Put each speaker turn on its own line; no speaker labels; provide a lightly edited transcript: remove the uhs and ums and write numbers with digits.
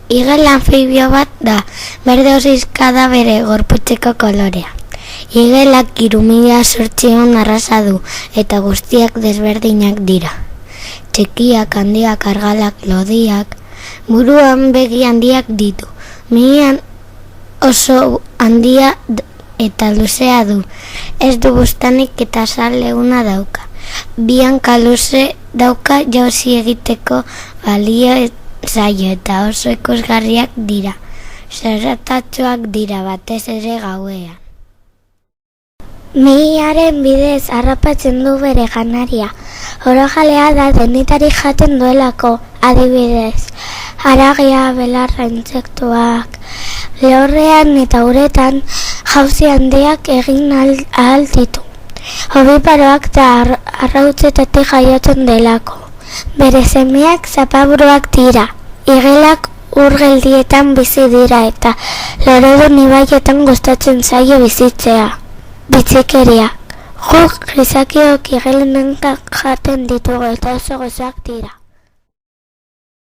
Igel anfibio bat da, berde osizka bere gorputzeko kolorea. Igelak 3.800 arraza du, eta guztiak desberdinak dira. Txikiak, handiak, argalak, lodiak, buruan begi handiak ditu. Mihian oso handia eta luzea du. Ez du buztanik eta azal leuna dauka. Bi hanka luze dauka jauzi egiteko balio zaio eta oso ikusgarriak dira. Zerratatsuak dira batez ere gauean.
Mihiaren bidez harrapatzen du bere janaria. Orojalea da denetarik jaten duelako, adibidez. Haragia, belarra, intsektuak. Lehorrean eta uretan jauzi handiak egin ahal ditu. Obiparoak da arrautzetatik jaiotzen delako. Bere semeak zapaburuak dira. Igelak urgeldietan bizi dira eta lorodun ibaietan gustatzen zaio bizitzea. Bitxikeria. Guk gizakiok igelen hankak jaten ditugu eta oso gozoak dira.